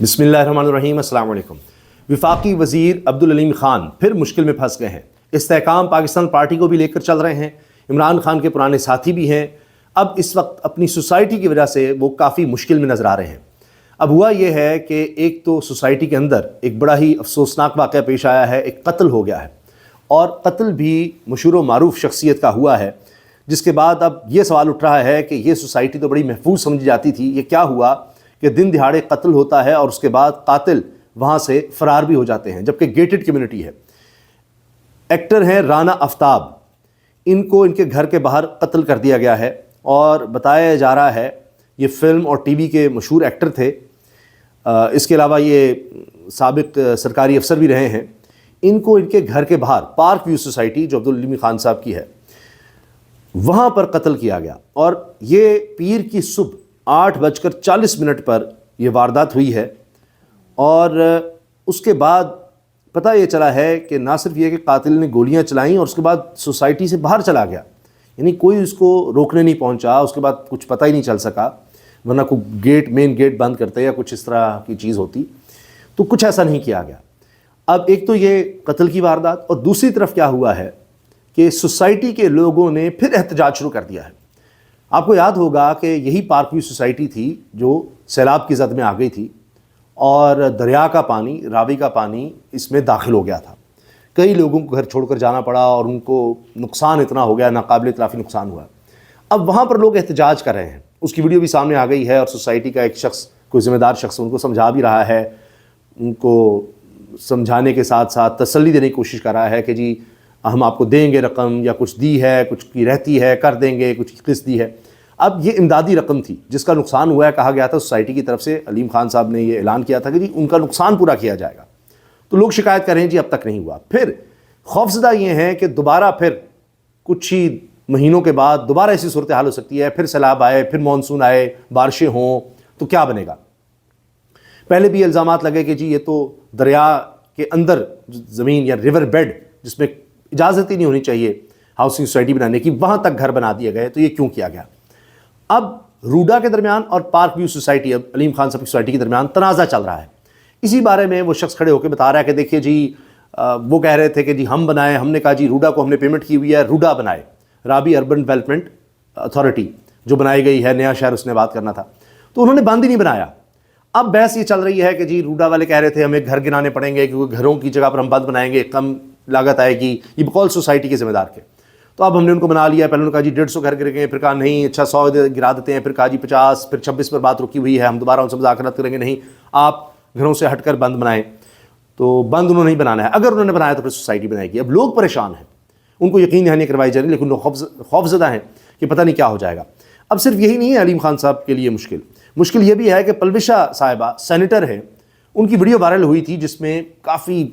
بسم اللہ الرحمن الرحیم۔ السلام علیکم۔ وفاقی وزیر عبدالعلیم خان پھر مشکل میں پھنس گئے ہیں۔ استحکام پاکستان پارٹی کو بھی لے کر چل رہے ہیں، عمران خان کے پرانے ساتھی بھی ہیں۔ اب اس وقت اپنی سوسائٹی کی وجہ سے وہ کافی مشکل میں نظر آ رہے ہیں۔ اب ہوا یہ ہے کہ ایک تو سوسائٹی کے اندر ایک بڑا ہی افسوسناک واقعہ پیش آیا ہے، ایک قتل ہو گیا ہے، اور قتل بھی مشہور و معروف شخصیت کا ہوا ہے، جس کے بعد اب یہ سوال اٹھ رہا ہے کہ یہ سوسائٹی تو بڑی محفوظ سمجھی جاتی تھی، یہ کیا ہوا کہ دن دہاڑے قتل ہوتا ہے اور اس کے بعد قاتل وہاں سے فرار بھی ہو جاتے ہیں، جبکہ گیٹڈ کمیونٹی ہے۔ ایکٹر ہیں رانا آفتاب، ان کو ان کے گھر کے باہر قتل کر دیا گیا ہے، اور بتایا جا رہا ہے یہ فلم اور ٹی وی کے مشہور ایکٹر تھے، اس کے علاوہ یہ سابق سرکاری افسر بھی رہے ہیں۔ ان کو ان کے گھر کے باہر پارک ویو سوسائٹی جو عبدالعلیم خان صاحب کی ہے وہاں پر قتل کیا گیا، اور یہ پیر کی صبح 8:40 پر یہ واردات ہوئی ہے۔ اور اس کے بعد پتہ یہ چلا ہے کہ نہ صرف یہ کہ قاتل نے گولیاں چلائیں اور اس کے بعد سوسائٹی سے باہر چلا گیا، یعنی کوئی اس کو روکنے نہیں پہنچا، اس کے بعد کچھ پتہ ہی نہیں چل سکا، ورنہ کوئی مین گیٹ بند کرتے یا کچھ اس طرح کی چیز ہوتی، تو کچھ ایسا نہیں کیا گیا۔ اب ایک تو یہ قتل کی واردات، اور دوسری طرف کیا ہوا ہے کہ سوسائٹی کے لوگوں نے پھر احتجاج شروع کر دیا ہے۔ آپ کو یاد ہوگا کہ یہی پارک ویو سوسائٹی تھی جو سیلاب کی زد میں آ گئی تھی، اور دریا کا پانی، راوی کا پانی اس میں داخل ہو گیا تھا۔ کئی لوگوں کو گھر چھوڑ کر جانا پڑا، اور ان کو نقصان اتنا ہو گیا، ناقابل تلافی نقصان ہوا۔ اب وہاں پر لوگ احتجاج کر رہے ہیں، اس کی ویڈیو بھی سامنے آ گئی ہے، اور سوسائٹی کا ایک شخص، کوئی ذمہ دار شخص ان کو سمجھا بھی رہا ہے، ان کو سمجھانے کے ساتھ ساتھ تسلی دینے کی کوشش کر رہا ہے کہ جی ہم آپ کو دیں گے رقم، یا کچھ دی ہے، کچھ کی رہتی ہے کر دیں گے، کچھ کی قسط دی ہے۔ اب یہ امدادی رقم تھی جس کا نقصان ہوا ہے، کہا گیا تھا سوسائٹی کی طرف سے، علیم خان صاحب نے یہ اعلان کیا تھا کہ جی ان کا نقصان پورا کیا جائے گا، تو لوگ شکایت کر رہے ہیں جی اب تک نہیں ہوا۔ پھر خوفزدہ یہ ہے کہ دوبارہ پھر کچھ ہی مہینوں کے بعد دوبارہ ایسی صورتحال ہو سکتی ہے، پھر سیلاب آئے، پھر مانسون آئے، بارشیں ہوں، تو کیا بنے گا۔ پہلے بھی الزامات لگے کہ جی یہ تو دریا کے اندر زمین یا ریور بیڈ جس میں اجازت ہی نہیں ہونی چاہیے ہاؤسنگ سوسائٹی بنانے کی، وہاں تک گھر بنا دیے گئے، تو یہ کیوں کیا گیا۔ اب روڈا کے درمیان اور پارک ویو سوسائٹی، اب علیم خان صاحب کی سوسائٹی کے درمیان تنازع چل رہا ہے۔ اسی بارے میں وہ شخص کھڑے ہو کے بتا رہا ہے کہ دیکھیے جی وہ کہہ رہے تھے کہ جی ہم بنائیں، ہم نے کہا جی روڈا کو ہم نے پیمنٹ کی ہوئی ہے، روڈا بنائے، رابی اربن ڈیولپمنٹ اتھارٹی جو بنائی گئی ہے، نیا شہر اس نے بات کرنا تھا، تو انہوں نے بند ہی نہیں بنایا۔ اب بحث یہ چل رہی ہے کہ جی روڈا والے کہہ رہے تھے ہمیں گھر گرانے پڑیں گے کیونکہ گھروں کی جگہ پر ہم بند بنائیں گے، کم لاگت آئے گی، یہ بقول سوسائٹی کے ذمہ دار کے۔ تو اب ہم نے ان کو بنا لیا، پہلے انہوں نے کہا جی 150 گھر گر گئے، پھر کہا نہیں اچھا 100 گرا دیتے ہیں، پھر کہا جی 50، پھر 26 پر بات رکی ہوئی ہے، ہم دوبارہ ان سے مذاکرات کریں گے، نہیں آپ گھروں سے ہٹ کر بند بنائیں۔ تو بند انہوں نے نہیں بنانا ہے، اگر انہوں نے بنایا تو پھر سوسائٹی بنائے گی۔ اب لوگ پریشان ہیں، ان کو یقین دہانی کروائی جا رہی ہے، لیکن لوگ خوفزدہ ہیں کہ پتہ نہیں کیا ہو جائے گا۔ اب صرف یہی نہیں ہے علیم خان صاحب کے لیے مشکل یہ بھی ہے کہ پلوشا صاحبہ سینیٹر ہیں، ان کی ویڈیو وائرل ہوئی تھی جس میں کافی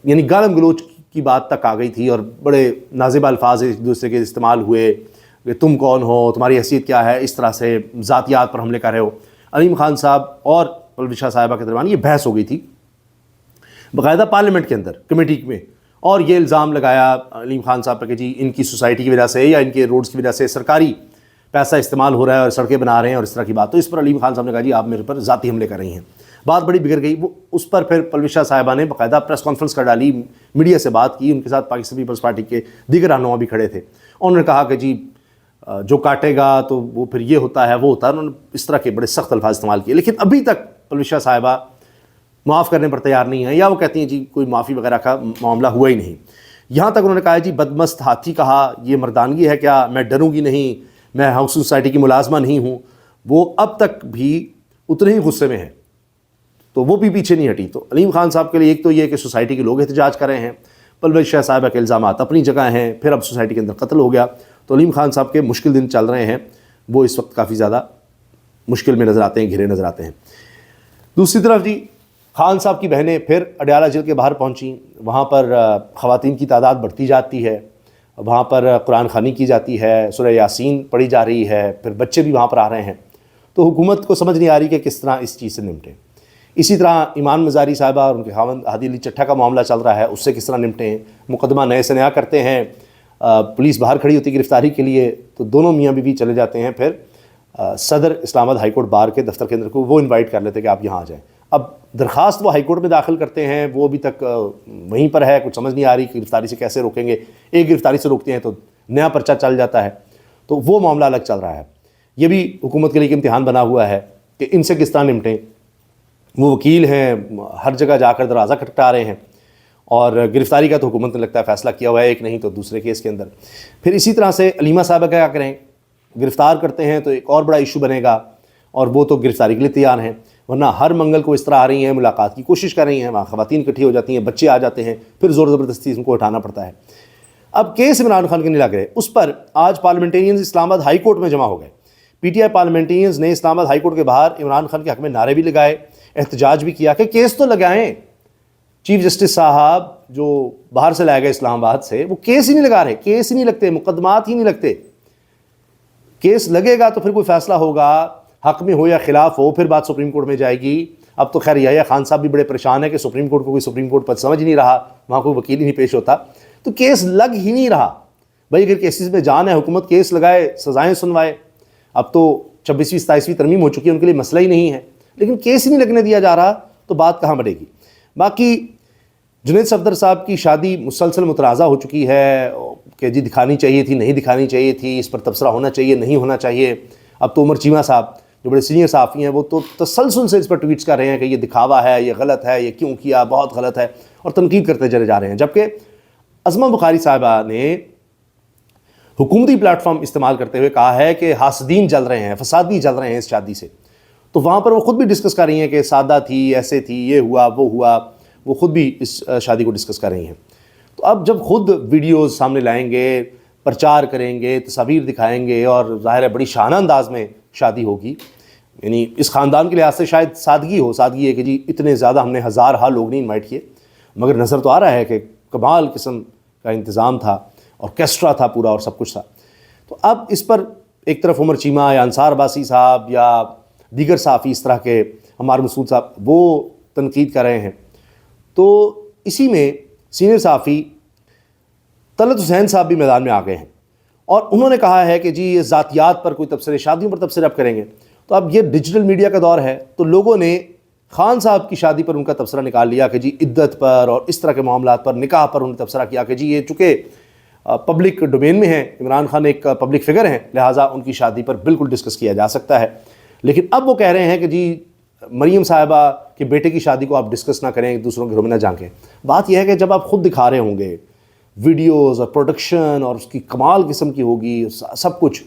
یعنی گالم گلوچ کی بات تک آ گئی تھی، اور بڑے نازیبہ الفاظ ایک دوسرے کے استعمال ہوئے کہ تم کون ہو، تمہاری حیثیت کیا ہے، اس طرح سے ذاتیات پر حملے کر رہے ہو۔ علیم خان صاحب اور پلوشا صاحبہ کے درمیان یہ بحث ہو گئی تھی باقاعدہ پارلیمنٹ کے اندر کمیٹی میں، اور یہ الزام لگایا علیم خان صاحب پر کہ جی ان کی سوسائٹی کی وجہ سے یا ان کے روڈز کی وجہ سے سرکاری پیسہ استعمال ہو رہا ہے اور سڑکیں بنا رہے ہیں اور اس طرح کی بات۔ تو اس پر علیم خان صاحب نے کہا جی آپ میرے پر ذاتی حملے کر رہی ہیں، بات بڑی بگڑ گئی۔ وہ اس پر پھر پلوشا صاحبہ نے باقاعدہ پریس کانفرنس کر ڈالی، میڈیا سے بات کی، ان کے ساتھ پاکستان پیپلز پارٹی کے دیگر رہنما بھی کھڑے تھے، انہوں نے کہا کہ جی جو کاٹے گا تو وہ پھر یہ ہوتا ہے وہ ہوتا ہے، انہوں نے اس طرح کے بڑے سخت الفاظ استعمال کیے۔ لیکن ابھی تک پلوشا صاحبہ معاف کرنے پر تیار نہیں ہیں، یا وہ کہتی ہیں جی کوئی معافی وغیرہ کا معاملہ ہوا ہی نہیں۔ یہاں تک انہوں نے کہا جی بدمست ہاتھی کہا، یہ مردانگی ہے کیا، میں ڈروں گی نہیں، میں ہاؤسنگ سوسائٹی کی ملازمہ نہیں ہوں۔ وہ اب تک بھی اتنے ہی غصے میں ہیں، تو وہ بھی پیچھے نہیں ہٹی۔ تو علیم خان صاحب کے لیے ایک تو یہ کہ سوسائٹی کے لوگ احتجاج کر رہے ہیں، پلوشا صاحبہ کے الزامات اپنی جگہ ہیں، پھر اب سوسائٹی کے اندر قتل ہو گیا، تو علیم خان صاحب کے مشکل دن چل رہے ہیں، وہ اس وقت کافی زیادہ مشکل میں نظر آتے ہیں، گھرے نظر آتے ہیں۔ دوسری طرف جی خان صاحب کی بہنیں پھر اڈیالہ جیل کے باہر پہنچیں، وہاں پر خواتین کی تعداد بڑھتی جاتی ہے، وہاں پر قرآن خوانی کی جاتی ہے، سورہ یاسین پڑھی جا رہی ہے، پھر بچے بھی وہاں پر آ رہے ہیں، تو حکومت کو سمجھ نہیں آ رہی کہ کس طرح اس چیز سے نمٹیں۔ اسی طرح ایمان مزاری صاحبہ اور ان کے خاوند ہادی علی چٹھا کا معاملہ چل رہا ہے، اس سے کس طرح نمٹیں، مقدمہ نئے سے نیا کرتے ہیں، پولیس باہر کھڑی ہوتی ہے گرفتاری کے لیے، تو دونوں میاں بیوی چلے جاتے ہیں، پھر صدر اسلام آباد ہائی کورٹ بار کے دفتر کے اندر کو وہ انوائٹ کر لیتے کہ آپ یہاں آ جائیں۔ اب درخواست وہ ہائی کورٹ میں داخل کرتے ہیں، وہ ابھی تک وہیں پر ہے، کچھ سمجھ نہیں آ رہی کہ گرفتاری سے کیسے روکیں گے. ایک گرفتاری سے روکتے ہیں تو نیا پرچہ چل جاتا ہے، تو وہ معاملہ الگ چل رہا ہے. یہ بھی حکومت کے لیے ایک امتحان بنا ہوا ہے کہ ان سے کس طرح نمٹیں. وہ وکیل ہیں، ہر جگہ جا کر دروازہ کھٹکھٹا رہے ہیں، اور گرفتاری کا تو حکومت نے لگتا ہے فیصلہ کیا ہوا ہے، ایک نہیں تو دوسرے کیس کے اندر. پھر اسی طرح سے علیمہ صاحبہ کیا کریں، گرفتار کرتے ہیں تو ایک اور بڑا ایشو بنے گا، اور وہ تو گرفتاری کے لیے تیار ہیں، ورنہ ہر منگل کو اس طرح آ رہی ہیں، ملاقات کی کوشش کر رہی ہیں، وہاں خواتین اکٹھی ہو جاتی ہیں، بچے آ جاتے ہیں، پھر زور زبردستی ان کو اٹھانا پڑتا ہے. اب کیس عمران خان کے نہیں لگ رہے، اس پر آج پارلیمنٹیرینز اسلام آباد ہائی کورٹ میں جمع ہو گئے. پی ٹی آئی پارلیمنٹیرینز نے اسلام آباد ہائی کورٹ کے باہر عمران خان کے حق میں نعرے بھی لگائے، احتجاج بھی کیا کہ کیس تو لگائیں. چیف جسٹس صاحب جو باہر سے لائے گئے اسلام آباد سے، وہ کیس ہی نہیں لگا رہے، کیس ہی نہیں لگتے، مقدمات ہی نہیں لگتے. کیس لگے گا تو پھر کوئی فیصلہ ہوگا، حق میں ہو یا خلاف ہو، پھر بات سپریم کورٹ میں جائے گی. اب تو خیر یحییٰ خان صاحب بھی بڑے پریشان ہیں کہ سپریم کورٹ کو کوئی سپریم کورٹ پر سمجھ نہیں رہا، وہاں کوئی وکیل ہی نہیں پیش ہوتا، تو کیس لگ ہی نہیں رہا. بھائی اگر کیسز میں جان ہے، حکومت کیس لگائے، سزائیں سنوائے. اب تو 26ویں 27ویں ترمیم ہو چکی ہے، ان کے لیے مسئلہ ہی نہیں ہے، لیکن کیس ہی نہیں لگنے دیا جا رہا، تو بات کہاں بڑھے گی. باقی جنید صفدر صاحب کی شادی مسلسل متنازع ہو چکی ہے کہ جی دکھانی چاہیے تھی، نہیں دکھانی چاہیے تھی، اس پر تبصرہ ہونا چاہیے، نہیں ہونا چاہیے. اب تو عمر چیمہ صاحب جو بڑے سینئر صحافی ہیں، وہ تو تسلسل سے اس پر ٹویٹس کر رہے ہیں کہ یہ دکھاوا ہے، یہ غلط ہے، یہ کیوں کیا، بہت غلط ہے، اور تنقید کرتے چلے جا رہے ہیں. جبکہ عظمہ بخاری صاحبہ نے حکومتی پلیٹ فارم استعمال کرتے ہوئے کہا ہے کہ حاسدین جل رہے ہیں، فسادی جل رہے ہیں اس شادی سے. تو وہاں پر وہ خود بھی ڈسکس کر رہی ہیں کہ سادہ تھی، ایسے تھی، یہ ہوا وہ ہوا، وہ خود بھی اس شادی کو ڈسکس کر رہی ہیں. تو اب جب خود ویڈیوز سامنے لائیں گے، پرچار کریں گے، تصاویر دکھائیں گے، اور ظاہر ہے بڑی شانہ انداز میں شادی ہوگی. یعنی اس خاندان کے لحاظ سے شاید سادگی ہے کہ جی اتنے زیادہ ہم نے ہزارہا لوگ نہیں انوائٹ کیے، مگر نظر تو آ رہا ہے کہ کمال قسم کا انتظام تھا، آرکیسٹرا تھا پورا، اور سب کچھ تھا. تو اب اس پر ایک طرف عمر چیمہ یا انصار عباسی صاحب یا دیگر صحافی اس طرح کے، عمار مسعود صاحب، وہ تنقید کر رہے ہیں. تو اسی میں سینئر صحافی طلعت حسین صاحب بھی میدان میں آ گئے ہیں، اور انہوں نے کہا ہے کہ جی یہ ذاتیات پر کوئی تبصرے، شادیوں پر تبصرے اب کریں گے. تو اب یہ ڈیجیٹل میڈیا کا دور ہے، تو لوگوں نے خان صاحب کی شادی پر ان کا تبصرہ نکال لیا کہ جی عدت پر اور اس طرح کے معاملات پر، نکاح پر انہوں نے تبصرہ کیا کہ جی یہ چونکہ پبلک ڈومین میں ہیں، عمران خان ایک پبلک فگر ہیں، لہٰذا ان کی شادی پر بالکل ڈسکس کیا جا سکتا ہے. لیکن اب وہ کہہ رہے ہیں کہ جی مریم صاحبہ کے بیٹے کی شادی کو آپ ڈسکس نہ کریں، دوسروں کے گھروں میں نہ جھانکیں. بات یہ ہے کہ جب آپ خود دکھا رہے ہوں گے ویڈیوز اور پروڈکشن، اور اس کی کمال قسم کی ہوگی، سب کچھ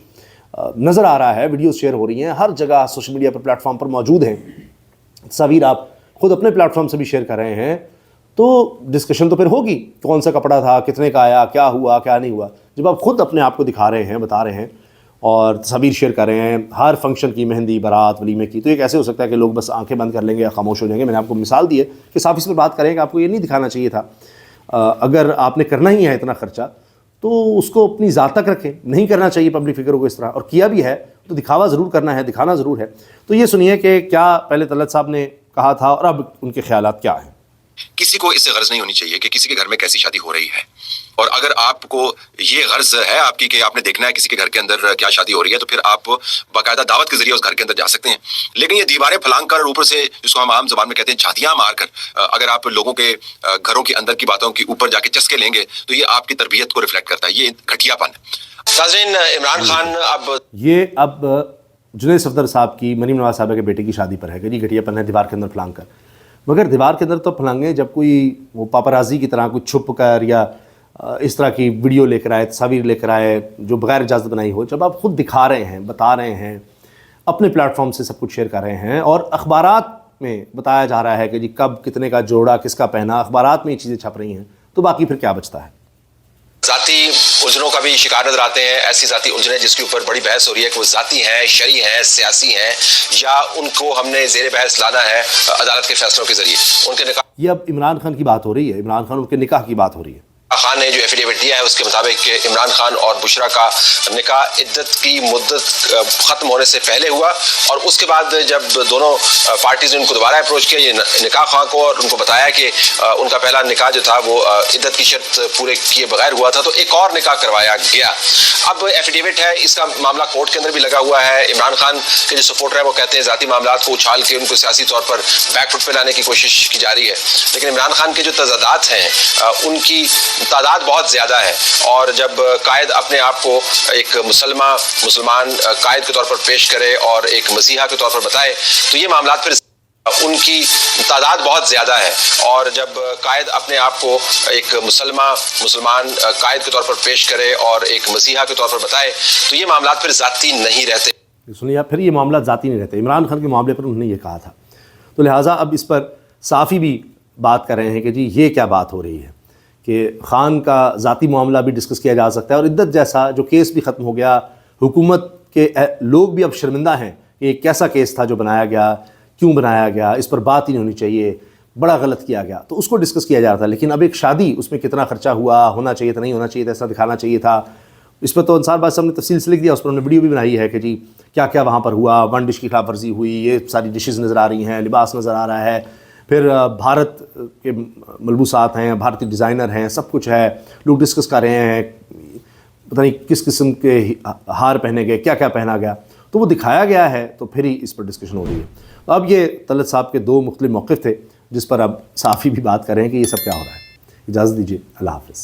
نظر آ رہا ہے، ویڈیوز شیئر ہو رہی ہیں، ہر جگہ سوشل میڈیا پر پلیٹ فارم پر موجود ہیں، تصاویر آپ خود اپنے پلیٹ فارم سے بھی شیئر کر رہے ہیں، تو ڈسکشن تو پھر ہوگی، کون سا کپڑا تھا، کتنے کا آیا، کیا ہوا کیا نہیں ہوا. جب آپ خود اپنے آپ کو دکھا رہے ہیں، بتا رہے ہیں، اور تصاویر شیئر کر رہے ہیں ہر فنکشن کی، مہندی، بارات، ولیمے کی، تو یہ کیسے ہو سکتا ہے کہ لوگ بس آنکھیں بند کر لیں گے یا خاموش ہو جائیں گے. میں نے آپ کو مثال دی ہے کہ صاحب اس پر بات کریں کہ آپ کو یہ نہیں دکھانا چاہیے تھا. اگر آپ نے کرنا ہی ہے اتنا خرچہ تو اس کو اپنی ذات تک رکھیں، نہیں کرنا چاہیے پبلک فگروں کو اس طرح، اور کیا بھی ہے تو دکھاوا ضرور کرنا ہے، دکھانا ضرور ہے. تو یہ سنیے کہ کیا پہلے طلعت صاحب نے کہا تھا اور اب ان کے خیالات کیا ہیں. کسی کو اس سے غرض نہیں ہونی چاہیے کہ کسی کے گھر میں کیسی شادی ہو رہی ہے، اور اگر آپ کو یہ غرض ہے آپ کی کہ آپ نے دیکھنا ہے کسی کے گھر کے اندر کیا شادی ہو رہی ہے، تو پھر آپ باقاعدہ دعوت کے ذریعے اس گھر کے اندر جا سکتے ہیں. لیکن یہ دیواریں پھلانگ کر، اوپر سے جس کو ہم عام زبان میں کہتے ہیں جھاتیاں مار کر، اگر آپ لوگوں کے گھروں کے اندر کی باتوں کے اوپر جا کے چسکے لیں گے تو یہ آپ کی تربیت کو ریفلیکٹ کرتا ہے، یہ گھٹیا پن. ناظرین، عمران خان اب جنید صفدر صاحب کی مریم نواز صاحبہ کے بیٹے کی شادی پر ہے کہ جی گھٹیا پن ہے دیوار کے اندر پھلانگ کر. مگر دیوار کے اندر تو پھلانگیں جب کوئی وہ پاپرازی کی طرح کچھ چھپ کر یا اس طرح کی ویڈیو لے کر آئے، تصاویر لے کر آئے جو بغیر اجازت بنائی ہو، جب آپ خود دکھا رہے ہیں، بتا رہے ہیں، اپنے پلیٹ فارم سے سب کچھ شیئر کر رہے ہیں، اور اخبارات میں بتایا جا رہا ہے کہ جی کب کتنے کا جوڑا کس کا پہنا، اخبارات میں یہ چیزیں چھپ رہی ہیں، تو باقی پھر کیا بچتا ہے. ذاتی الجھنوں کا بھی شکار نظر آتے ہیں. ایسی ذاتی الجھنیں جس کے اوپر بڑی بحث ہو رہی ہے کہ وہ ذاتی ہیں، شرعی ہیں، سیاسی ہیں، یا ان کو ہم نے زیر بحث لانا ہے عدالت کے فیصلوں کے ذریعے. ان کے نکاح، یہ اب عمران خان کی بات ہو رہی ہے، عمران خان ان کے نکاح کی بات ہو رہی ہے. خان نے جو ایفیڈیوٹ دیا ہے اس کے مطابق عمران خان اور بشرا کا نکاح عدت کی مدت ختم ہونے سے پہلے ہوا، اور اس کے بعد جب دونوں پارٹیز نے ان کو دوبارہ اپروچ کیا یہ نکاح خواہ کو اور ان کو بتایا کہ ان کا پہلا نکاح جو تھا وہ عدت کی شرط پورے کیے بغیر ہوا تھا، تو ایک اور نکاح کروایا گیا۔ اب ایفیڈیوٹ ہے، اس کا معاملہ کورٹ کے اندر بھی لگا ہوا ہے۔ عمران خان کے جو سپورٹر ہیں وہ کہتے ہیں ذاتی معاملات کو اچھال کے ان کو سیاسی طور پر بیک فٹ پہ لانے کی کوشش کی جا رہی ہے، لیکن عمران خان کے جو تضادات ہیں ان کی تعداد بہت زیادہ ہے، اور جب قائد اپنے آپ کو ایک مسلمان قائد کے طور پر پیش کرے اور ایک مسیحا کے طور پر بتائے تو یہ معاملات پھر ان کی تعداد بہت زیادہ ہے، اور جب قائد اپنے آپ کو ایک مسلمان قائد کے طور پر پیش کرے اور ایک مسیحا کے طور پر بتائے تو یہ معاملات پھر ذاتی نہیں رہتے۔ سنیے، پھر یہ معاملات ذاتی نہیں رہتے۔ عمران خان کے معاملے پر انہوں نے یہ کہا تھا، تو لہٰذا اب اس پر صافی بھی بات کر رہے ہیں کہ جی یہ کیا بات ہو رہی ہے کہ خان کا ذاتی معاملہ بھی ڈسکس کیا جا سکتا ہے، اور عدت جیسا جو کیس بھی ختم ہو گیا، حکومت کے لوگ بھی اب شرمندہ ہیں کہ ایک کیسا کیس تھا جو بنایا گیا، کیوں بنایا گیا، اس پر بات ہی نہیں ہونی چاہیے، بڑا غلط کیا گیا، تو اس کو ڈسکس کیا جا رہا تھا۔ لیکن اب ایک شادی، اس میں کتنا خرچہ ہوا، ہونا چاہیے تھا، نہیں ہونا چاہیے تھا، ایسا دکھانا چاہیے تھا، اس پر تو انصار بادشاہ نے تفصیل سے لکھ دیا، اس پر انہوں نے ویڈیو بھی بنائی ہے کہ جی کیا کیا وہاں پر ہوا، ون ڈش کی خلاف ورزی ہوئی، یہ ساری ڈشز نظر آ رہی ہیں، لباس نظر آ رہا ہے، پھر بھارت کے ملبوسات ہیں، بھارتی ڈیزائنر ہیں، سب کچھ ہے، لوگ ڈسکس کر رہے ہیں پتہ نہیں کس قسم کے ہار پہنے گئے، کیا کیا پہنا گیا، تو وہ دکھایا گیا ہے، تو پھر ہی اس پر ڈسکشن ہو رہی ہے۔ تو اب یہ طلعت صاحب کے دو مختلف موقف تھے جس پر اب صحافی بھی بات کر رہے ہیں کہ یہ سب کیا ہو رہا ہے۔ اجازت دیجیے، اللہ حافظ۔